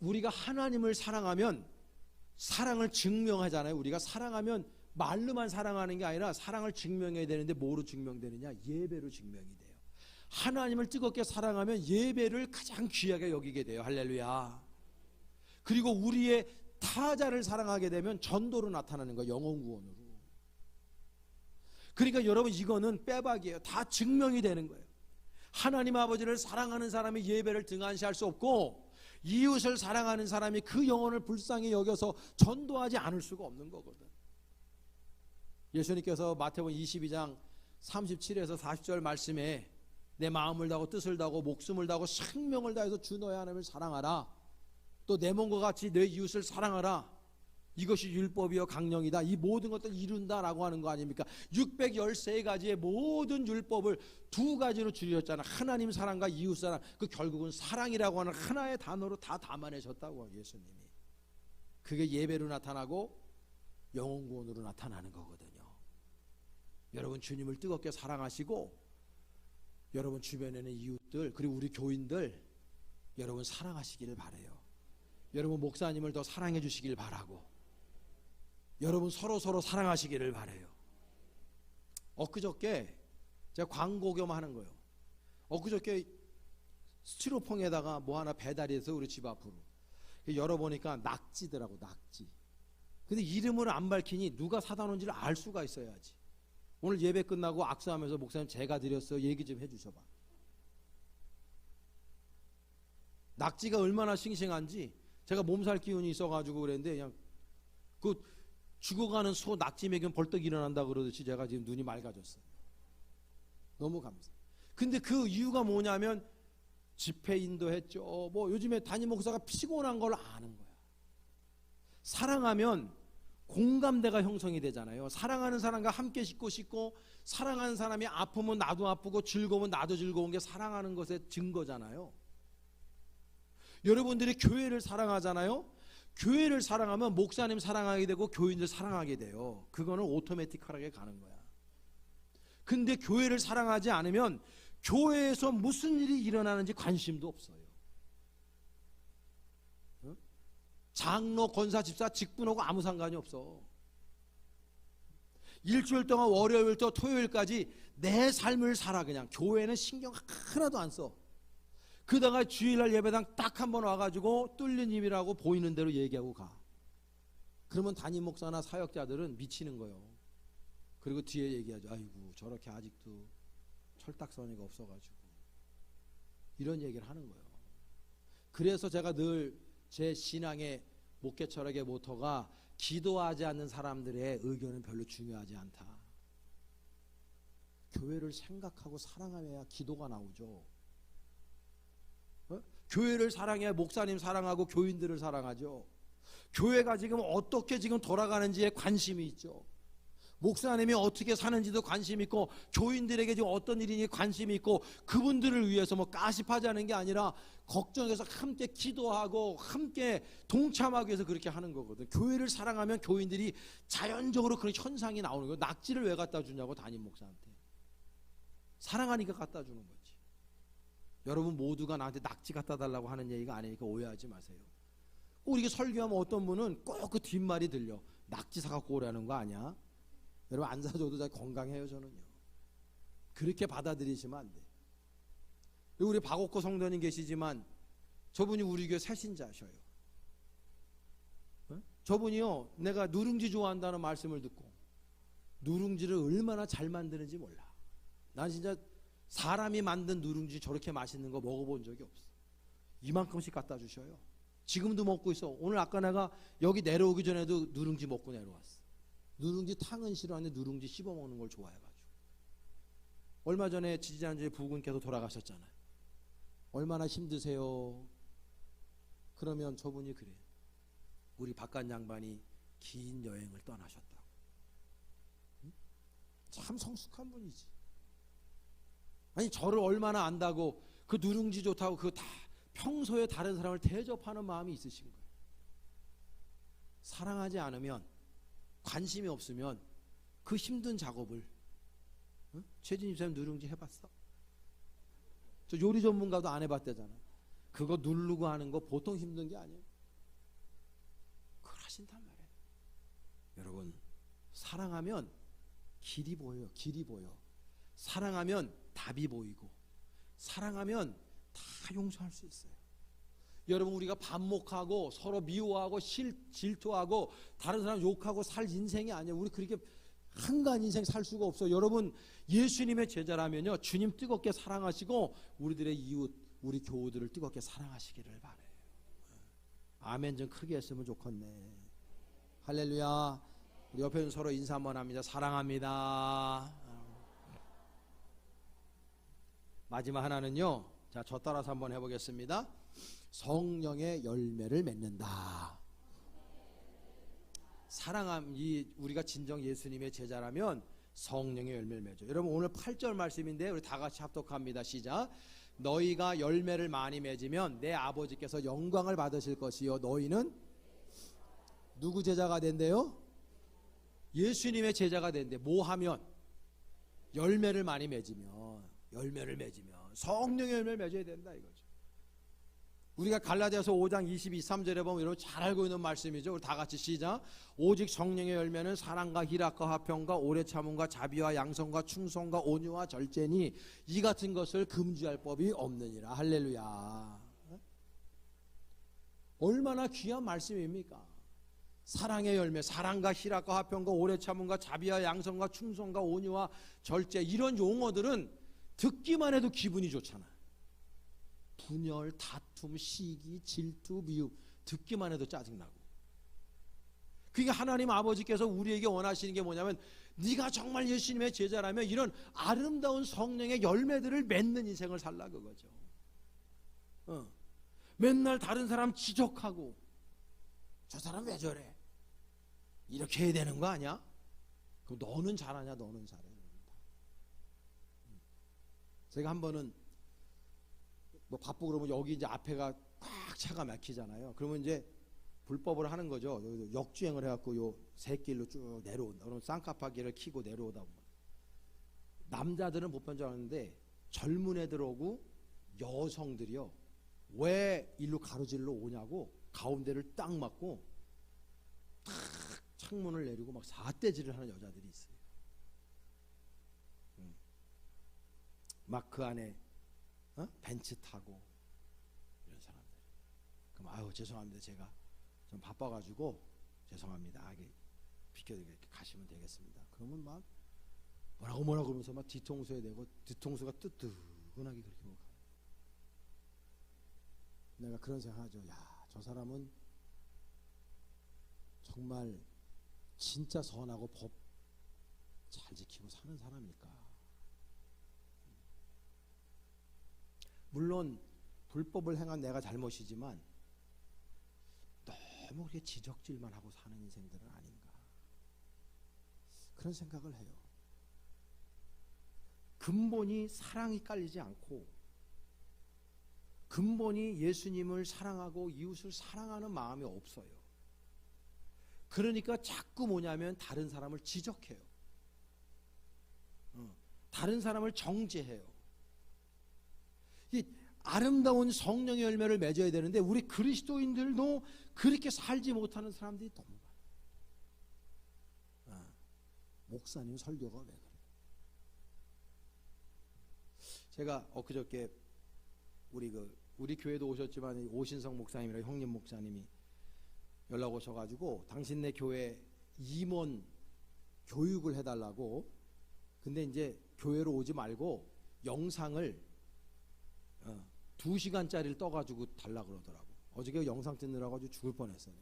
Speaker 1: 우리가 하나님을 사랑하면 사랑을 증명하잖아요. 우리가 사랑하면 말로만 사랑하는 게 아니라 사랑을 증명해야 되는데 뭐로 증명되느냐? 예배로 증명이 돼요. 하나님을 뜨겁게 사랑하면 예배를 가장 귀하게 여기게 돼요. 할렐루야. 그리고 우리의 타자를 사랑하게 되면 전도로 나타나는 거예요. 영혼 구원으로. 그러니까 여러분 이거는 빼박이에요. 다 증명이 되는 거예요. 하나님 아버지를 사랑하는 사람이 예배를 등한시할 수 없고, 이웃을 사랑하는 사람이 그 영혼을 불쌍히 여겨서 전도하지 않을 수가 없는 거거든. 예수님께서 마태복음 22장 37에서 40절 말씀에 내 마음을 다하고 뜻을 다하고 목숨을 다하고 생명을 다해서 주 너의 하나님을 사랑하라, 또 내 몸과 같이 내 이웃을 사랑하라, 이것이 율법이요 강령이다, 이 모든 것들을 이룬다라고 하는 거 아닙니까? 613가지의 모든 율법을 두 가지로 줄였잖아. 하나님 사랑과 이웃 사랑. 그 결국은 사랑이라고 하는 하나의 단어로 다 담아내셨다고 예수님이. 그게 예배로 나타나고 영혼 구원으로 나타나는 거거든요. 여러분 주님을 뜨겁게 사랑하시고, 여러분 주변에는 이웃들 그리고 우리 교인들 여러분 사랑하시기를 바라요. 여러분 목사님을 더 사랑해 주시길 바라고, 여러분 서로 사랑하시기를 바라요. 엊그저께 제가 광고 겸 하는 거예요. 엊그저께 스티로폼에다가 뭐 하나 배달이 해서 우리 집 앞으로 열어보니까 낙지더라고, 낙지. 근데 이름을 안 밝히니 누가 사다 놓은지를 알 수가 있어야지. 오늘 예배 끝나고 악수하면서 목사님 제가 드렸어요, 얘기 좀 해주셔봐. 낙지가 얼마나 싱싱한지 제가 몸살 기운이 있어가지고 그랬는데, 그냥 그 죽어가는 소 낙지 먹이면 벌떡 일어난다 그러듯이 제가 지금 눈이 맑아졌어요. 너무 감사. 근데 그 이유가 뭐냐면 집회 인도했죠. 뭐 요즘에 담임 목사가 피곤한 걸 아는 거야. 사랑하면 공감대가 형성이 되잖아요. 사랑하는 사람과 함께 씻고 사랑하는 사람이 아프면 나도 아프고 즐거우면 나도 즐거운 게 사랑하는 것의 증거잖아요. 여러분들이 교회를 사랑하잖아요. 교회를 사랑하면 목사님 사랑하게 되고 교인들 사랑하게 돼요. 그거는 오토매틱하게 가는 거야. 근데 교회를 사랑하지 않으면 교회에서 무슨 일이 일어나는지 관심도 없어요. 장로, 권사, 집사, 직분하고 아무 상관이 없어. 일주일 동안 월요일부터 토요일까지 내 삶을 살아. 그냥 교회는 신경 하나도 안 써. 그러다가 주일날 예배당 딱 한 번 와가지고 뚫린 입이라고 보이는 대로 얘기하고 가. 그러면 담임 목사나 사역자들은 미치는 거예요. 그리고 뒤에 얘기하죠. 아이고 저렇게 아직도 철딱서니가 없어가지고, 이런 얘기를 하는 거예요. 그래서 제가 늘 제 신앙의 목회 철학의 모토가 기도하지 않는 사람들의 의견은 별로 중요하지 않다. 교회를 생각하고 사랑해야 기도가 나오죠. 교회를 사랑해야 목사님 사랑하고 교인들을 사랑하죠. 교회가 지금 어떻게 지금 돌아가는지에 관심이 있죠. 목사님이 어떻게 사는지도 관심 있고, 교인들에게 지금 어떤 일이니 관심이 있고, 그분들을 위해서 뭐 가십하자는 게 아니라 걱정해서 함께 기도하고 함께 동참하기 위해서 그렇게 하는 거거든. 교회를 사랑하면 교인들이 자연적으로 그런 현상이 나오는 거예요. 낙지를 왜 갖다 주냐고 담임 목사한테. 사랑하니까 갖다 주는 거지. 여러분 모두가 나한테 낙지 갖다 달라고 하는 얘기가 아니니까 오해하지 마세요. 꼭 이게 설교하면 어떤 분은 꼭 그 뒷말이 들려. 낙지 사갖고 오라는 거 아니야? 여러분 안 사줘도 잘 건강해요. 저는요. 그렇게 받아들이시면 안 돼. 우리 박옥호 성도님 계시지만 저분이 우리 교회 새신자셔요. 저분이요, 내가 누룽지 좋아한다는 말씀을 듣고 누룽지를 얼마나 잘 만드는지 몰라. 난 진짜 사람이 만든 누룽지 저렇게 맛있는 거 먹어본 적이 없어. 이만큼씩 갖다 주셔요. 지금도 먹고 있어. 오늘 아까 내가 여기 내려오기 전에도 누룽지 먹고 내려왔어. 누룽지 탕은 싫어하는데 누룽지 씹어 먹는 걸 좋아해가지고. 얼마 전에 지지난주에 부군께서 돌아가셨잖아요. 얼마나 힘드세요? 그러면 저분이 그래요. 우리 바깥 양반이 긴 여행을 떠나셨다고. 응? 참 성숙한 분이지. 아니 저를 얼마나 안다고 그 누룽지 좋다고 그 다 평소에 다른 사람을 대접하는 마음이 있으신 거예요. 사랑하지 않으면, 관심이 없으면 그 힘든 작업을, 응? 최진희 쌤 누룽지 해봤어? 저 요리 전문가도 안 해봤대잖아. 그거 누르고 하는 거 보통 힘든 게 아니에요. 그걸 하신단 말이에요. 여러분, 사랑하면 길이 보여요. 길이 보여. 사랑하면 답이 보이고, 사랑하면 다 용서할 수 있어요. 여러분, 우리가 반목하고 서로 미워하고 질투하고 다른 사람 욕하고 살 인생이 아니에요. 우리 그렇게 한간 인생 살 수가 없어요. 여러분, 예수님의 제자라면요, 주님 뜨겁게 사랑하시고 우리들의 이웃, 우리 교우들을 뜨겁게 사랑하시기를 바래요. 아멘 좀 크게 했으면 좋겠네. 할렐루야. 우리 옆에 서로 인사 한번 합니다. 사랑합니다. 마지막 하나는요, 자, 저 따라서 한번 해보겠습니다. 성령의 열매를 맺는다. 우리가 진정 예수님의 제자라면 성령의 열매를 맺죠. 여러분, 오늘 8절 말씀인데 우리 다 같이 합독합니다. 시작. 너희가 열매를 많이 맺으면 내 아버지께서 영광을 받으실 것이요, 너희는 누구 제자가 된대요? 예수님의 제자가 된대. 뭐 하면? 열매를 많이 맺으면, 열매를 맺으면 성령의 열매를 맺어야 된다 이거죠. 우리가 갈라디아서 5장 22, 3절에 보면 여러분 잘 알고 있는 말씀이죠. 우리 다 같이 시작. 오직 성령의 열매는 사랑과 희락과 화평과 오래 참음과 자비와 양성과 충성과 온유와 절제니 이 같은 것을 금지할 법이 없느니라. 할렐루야. 얼마나 귀한 말씀입니까? 사랑의 열매, 사랑과 희락과 화평과 오래 참음과 자비와 양성과 충성과 온유와 절제, 이런 용어들은 듣기만 해도 기분이 좋잖아. 분열, 다툼, 시기, 질투, 미움, 듣기만 해도 짜증나고. 그러니까 하나님 아버지께서 우리에게 원하시는 게 뭐냐면, 네가 정말 예수님의 제자라면 이런 아름다운 성령의 열매들을 맺는 인생을 살라 그거죠. 맨날 다른 사람 지적하고, 저 사람 왜 저래? 이렇게 해야 되는 거 아니야? 그럼 너는 잘하냐? 너는 잘해. 제가 한 번은 뭐 바쁘고 그러면 여기 이제 앞에가 꽉 차가 막히잖아요. 그러면 이제 불법을 하는 거죠. 역주행을 해갖고 요 새길로 쭉 내려온다. 그럼 쌍꺼파기를 키고 내려오다 보면 남자들은 못 본 줄 알았는데 젊은 애들 오고 여성들이요, 왜 일로 가로질러 오냐고 가운데를 딱 막고 탁 창문을 내리고 막 사대질을 하는 여자들이 있어요. 막 그 안에 벤츠 타고 이런 사람들. 그럼 아유 죄송합니다, 제가 좀 바빠가지고 죄송합니다, 비켜드리게 이렇게 가시면 되겠습니다. 그러면 막 뭐라고 그러면서 막 뒤통수에 대고 뒤통수가 뜨뜨근하게 그렇게 가요. 내가 그런 생각하죠. 야, 저 사람은 정말 진짜 선하고 법 잘 지키고 사는 사람일까? 물론 불법을 행한 내가 잘못이지만 너무 그렇게 지적질만 하고 사는 인생들은 아닌가, 그런 생각을 해요. 근본이 사랑이 깔리지 않고 근본이 예수님을 사랑하고 이웃을 사랑하는 마음이 없어요. 그러니까 자꾸 뭐냐면 다른 사람을 지적해요. 다른 사람을 정죄해요. 이 아름다운 성령의 열매를 맺어야 되는데 우리 그리스도인들도 그렇게 살지 못하는 사람들이 너무 많아요. 목사님 설교가 왜 그래? 제가 엊그저께 우리 교회도 오셨지만 오신성 목사님이랑 형님 목사님이 연락 오셔가지고 당신네 교회 임원 교육을 해달라고. 근데 이제 교회로 오지 말고 영상을 2시간짜리를 떠가지고 달라 그러더라고. 어저께 영상 찍느라고 아주 죽을 뻔했어요.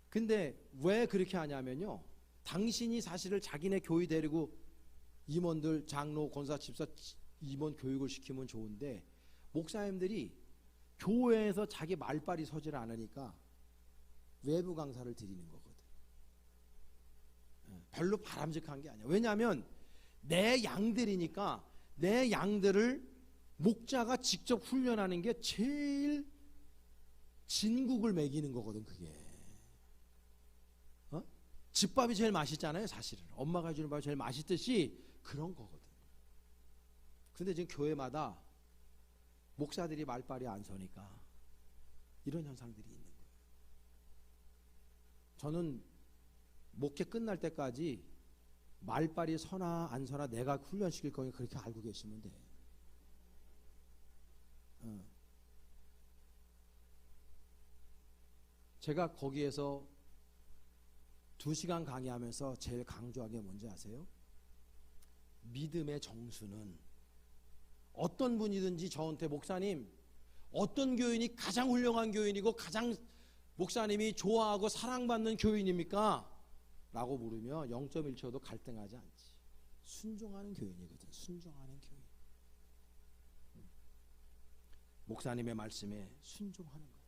Speaker 1: 근데 왜 그렇게 하냐면요, 당신이 사실을 자기네 교회 데리고 임원들, 장로, 권사, 집사, 임원 교육을 시키면 좋은데 목사님들이 교회에서 자기 말빨이 서질 않으니까 외부 강사를 드리는 거거든. 별로 바람직한 게 아니야. 왜냐하면 내 양들이니까 내 양들을 목자가 직접 훈련하는 게 제일 진국을 매기는 거거든. 그게 집밥이 제일 맛있잖아요. 사실은 엄마가 해주는 밥이 제일 맛있듯이 그런 거거든. 근데 지금 교회마다 목사들이 말빨이 안 서니까 이런 현상들이 있는 거예요. 저는 목회 끝날 때까지 말빨이 서나 안 서나 내가 훈련시킬 거니 그렇게 알고 계시면 돼. 제가 거기에서 2시간 강의하면서 제일 강조한 게 뭔지 아세요? 믿음의 정수는 어떤 분이든지 저한테 목사님 어떤 교인이 가장 훌륭한 교인이고 가장 목사님이 좋아하고 사랑받는 교인입니까? 라고 물으면 0.1초도 갈등하지 않지. 순종하는 교인이거든. 순종하는 교인. 목사님의 말씀에 순종하는 거예요.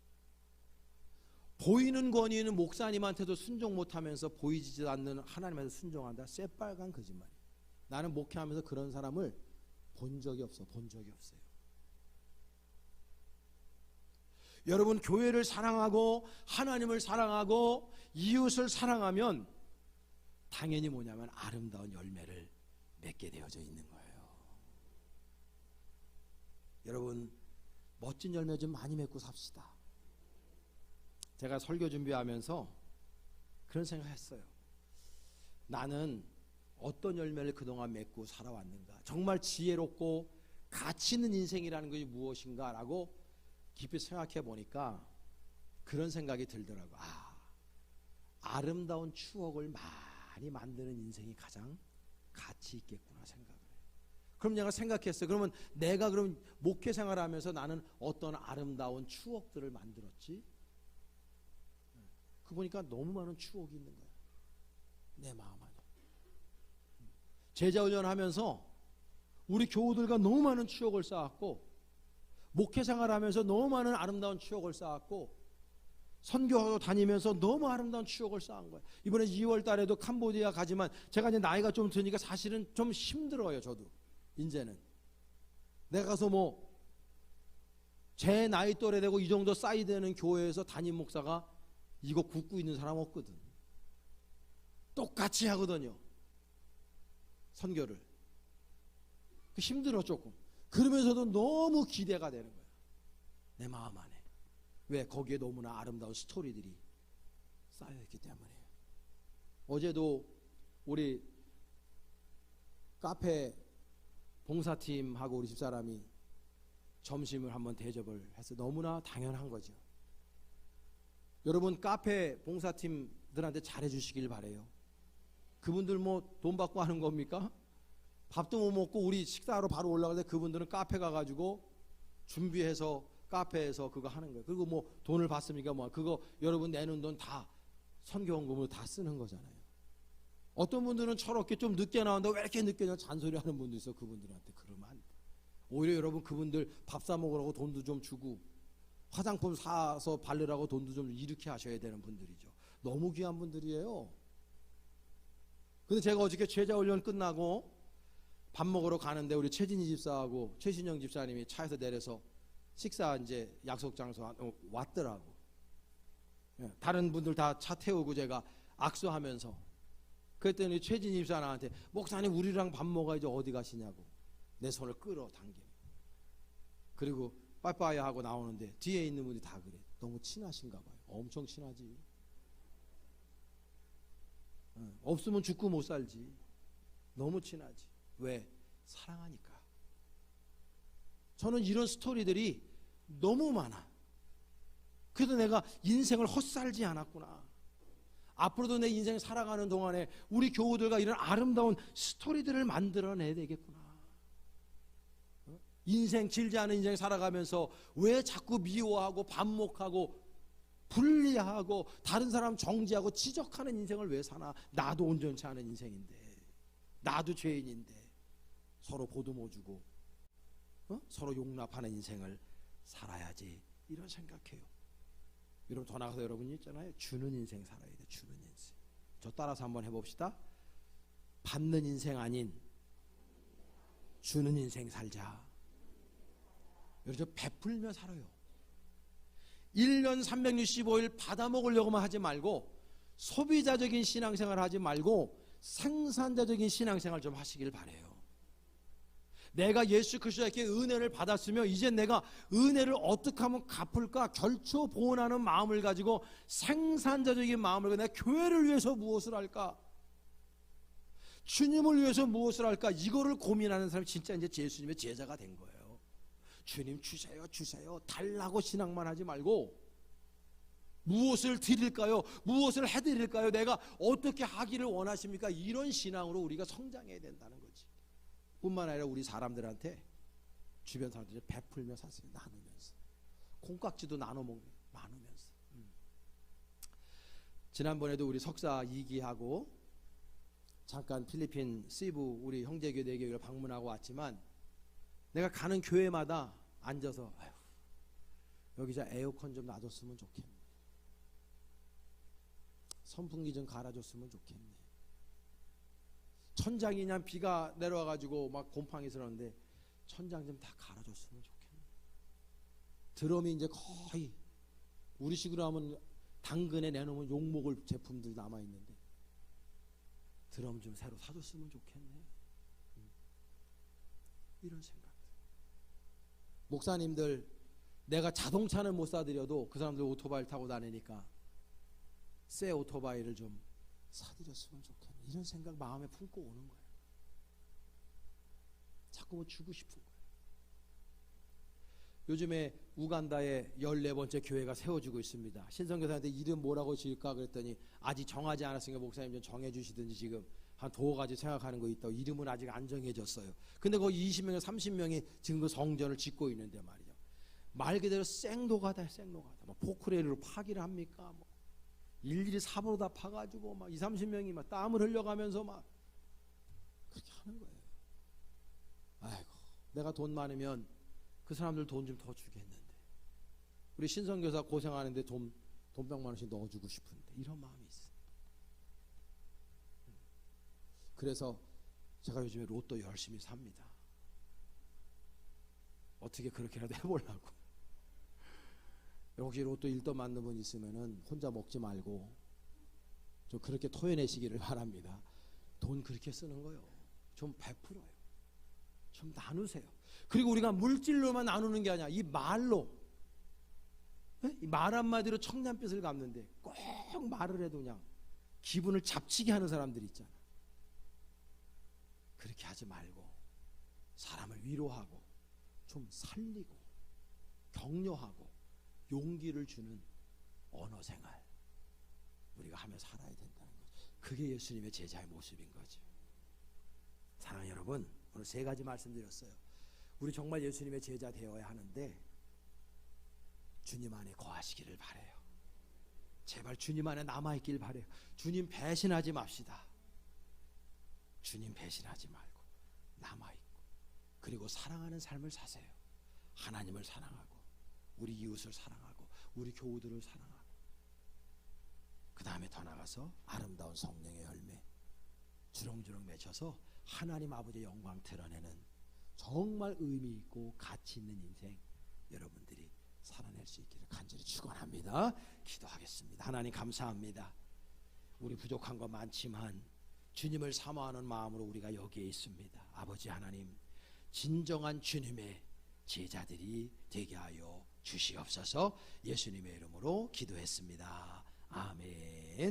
Speaker 1: 보이는 권위는 목사님한테도 순종 못하면서 보이지도 않는 하나님한테 순종한다. 새빨간 거짓말이에요. 나는 목회하면서 그런 사람을 본 적이 없어요. 여러분, 교회를 사랑하고 하나님을 사랑하고 이웃을 사랑하면 당연히 뭐냐면 아름다운 열매를 맺게 되어져 있는 거예요. 여러분, 멋진 열매 좀 많이 맺고 삽시다. 제가 설교 준비하면서 그런 생각했어요. 나는 어떤 열매를 그동안 맺고 살아왔는가, 정말 지혜롭고 가치 있는 인생이라는 것이 무엇인가 라고 깊이 생각해 보니까 그런 생각이 들더라고요. 아름다운 추억을 많이 만드는 인생이 가장 가치 있겠구나 생각을 해요. 그럼 내가 생각했어요. 그러면 내가 그럼 목회 생활하면서 나는 어떤 아름다운 추억들을 만들었지? 그 보니까 너무 많은 추억이 있는 거야. 내 마음 안에. 제자훈련 하면서 우리 교우들과 너무 많은 추억을 쌓았고, 목회 생활하면서 너무 많은 아름다운 추억을 쌓았고, 선교도 다니면서 너무 아름다운 추억을 쌓은 거예요. 이번에 2월 달에도 캄보디아 가지만 제가 이제 나이가 좀 드니까 사실은 좀 힘들어요. 저도 이제는 내가 가서 뭐 제 나이 또래 되고 이 정도 싸이 되는 교회에서 담임 목사가 이거 굳고 있는 사람 없거든. 똑같이 하거든요, 선교를. 힘들어 조금. 그러면서도 너무 기대가 되는 거야, 내 마음 안에. 왜? 거기에 너무나 아름다운 스토리들이 쌓여있기 때문이에요. 어제도 우리 카페 봉사팀하고 우리 집사람이 점심을 한번 대접을 해서 너무나 당연한 거죠. 여러분, 카페 봉사팀들한테 잘해주시길 바래요. 그분들 뭐 돈 받고 하는 겁니까? 밥도 못 먹고 우리 식사하러 바로 올라갈 때 그분들은 카페 가가지고 준비해서 카페에서 그거 하는 거예요. 그리고 뭐 돈을 받습니까? 뭐 그거 여러분 내는 돈 다 선교원금으로 다 쓰는 거잖아요. 어떤 분들은 철없게 좀 늦게 나온다, 왜 이렇게 늦게 냐 잔소리하는 분도 있어. 그분들한테 그러면 안 돼. 오히려 여러분, 그분들 밥 사 먹으라고 돈도 좀 주고 화장품 사서 바르라고 돈도 좀 이렇게 하셔야 되는 분들이죠. 너무 귀한 분들이에요. 근데 제가 어저께 제자훈련 끝나고 밥 먹으러 가는데 우리 최진희 집사하고 최신영 집사님이 차에서 내려서 식사 이제 약속 장소 왔더라고. 다른 분들 다 차 태우고 제가 악수하면서, 그랬더니 최진희 집사 나한테 목사님 우리랑 밥 먹어야지 어디 가시냐고 내 손을 끌어당겨. 그리고 빠이빠이 하고 나오는데 뒤에 있는 분이 다 그래. 너무 친하신가 봐요. 엄청 친하지. 없으면 죽고 못 살지. 너무 친하지. 왜? 사랑하니까. 저는 이런 스토리들이 너무 많아. 그래도 내가 인생을 헛살지 않았구나. 앞으로도 내 인생 살아가는 동안에 우리 교우들과 이런 아름다운 스토리들을 만들어내야 되겠구나. 인생 길지 않은 인생 살아가면서 왜 자꾸 미워하고 반목하고 분리하고 다른 사람 정죄하고 지적하는 인생을 왜 사나? 나도 온전치 않은 인생인데, 나도 죄인인데 서로 보듬어주고 서로 용납하는 인생을 살아야지, 이런 생각해요. 여러분 더 나가서 여러분이 있잖아요, 주는 인생 살아야 돼. 주는 인생. 저 따라서 한번 해봅시다. 받는 인생 아닌 주는 인생 살자. 여러분 저 베풀며 살아요. 1년 365일 받아먹으려고만 하지 말고 소비자적인 신앙생활 하지 말고 생산자적인 신앙생활 좀 하시길 바래요. 내가 예수 그리스도에게 은혜를 받았으며 이제 내가 은혜를 어떻게 하면 갚을까 결초 보온하는 마음을 가지고 생산자적인 마음을 가지고 내가 교회를 위해서 무엇을 할까, 주님을 위해서 무엇을 할까, 이거를 고민하는 사람이 진짜 이제 예수님의 제자가 된 거예요. 주님 주세요 주세요 달라고 신앙만 하지 말고 무엇을 드릴까요? 무엇을 해드릴까요? 내가 어떻게 하기를 원하십니까? 이런 신앙으로 우리가 성장해야 된다는 거지. 뿐만 아니라 우리 사람들한테, 주변 사람들이 베풀며 사세요. 나누면서. 콩깍지도 나누면서. 지난번에도 우리 석사 2기하고 잠깐 필리핀 시부 우리 형제교회 4교회를 방문하고 왔지만 내가 가는 교회마다 앉아서 아휴, 여기 저 에어컨 좀 놔줬으면 좋겠네, 선풍기 좀 갈아줬으면 좋겠네, 천장이 그냥 비가 내려와가지고 막 곰팡이 스러운데 천장 좀 다 갈아줬으면 좋겠네, 드럼이 이제 거의 우리식으로 하면 당근에 내놓으면 욕먹을 제품들 남아있는데 드럼 좀 새로 사줬으면 좋겠네, 이런 생각. 목사님들 내가 자동차는 못 사드려도 그 사람들 오토바이를 타고 다니니까 새 오토바이를 좀 사드렸으면 좋겠네, 이런 생각 마음에 품고 오는 거예요. 자꾸 뭐 주고 싶은 거예요. 요즘에 우간다에 14번째 교회가 세워지고 있습니다. 신성교사한테 이름 뭐라고 지을까 그랬더니 아직 정하지 않았으니까 목사님 좀 정해주시든지, 지금 한 두어 가지 생각하는 거 있다고. 이름은 아직 안 정해졌어요. 근데 거기 20명 30명이 지금 그 성전을 짓고 있는데 말이죠, 말 그대로 생노가다 생노가다. 뭐 포크레일로 파기를 합니까? 뭐 일일이 삽으로 다 파가지고 막 20-30명이 막 땀을 흘려가면서 막 그렇게 하는 거예요. 아이고, 내가 돈 많으면 그 사람들 돈 좀 더 주겠는데, 우리 신성교사 고생하는데 돈 100만 원씩 넣어주고 싶은데, 이런 마음이 있어요. 그래서 제가 요즘에 로또 열심히 삽니다. 어떻게 그렇게라도 해보려고. 혹시 로또 1등 맞는 분 있으면은 혼자 먹지 말고 좀 그렇게 토해내시기를 바랍니다. 돈 그렇게 쓰는 거요, 좀 베풀어요. 좀 나누세요. 그리고 우리가 물질로만 나누는 게 아니라 이 말로, 이 말 한마디로 청년빚을 갚는데 꼭 말을 해도 그냥 기분을 잡치게 하는 사람들이 있잖아. 그렇게 하지 말고 사람을 위로하고 좀 살리고 격려하고 용기를 주는 언어 생활 우리가 하며 살아야 된다는 거죠. 그게 예수님의 제자의 모습인 거죠. 사랑하는 여러분, 오늘 3가지 말씀드렸어요. 우리 정말 예수님의 제자 되어야 하는데 주님 안에 거하시기를 바라요. 제발 주님 안에 남아있길 바라요. 주님 배신하지 맙시다. 주님 배신하지 말고 남아있고, 그리고 사랑하는 삶을 사세요. 하나님을 사랑하고 우리 이웃을 사랑하고 우리 교우들을 사랑하고, 그 다음에 더 나가서 아름다운 성령의 열매 주렁주렁 맺혀서 하나님 아버지의 영광 드러내는 정말 의미 있고 가치 있는 인생 여러분들이 살아낼 수 있기를 간절히 축원합니다. 기도하겠습니다. 하나님 감사합니다. 우리 부족한 거 많지만 주님을 사모하는 마음으로 우리가 여기에 있습니다. 아버지 하나님, 진정한 주님의 제자들이 되게 하여 주시옵소서. 예수님의 이름으로 기도했습니다. 아멘.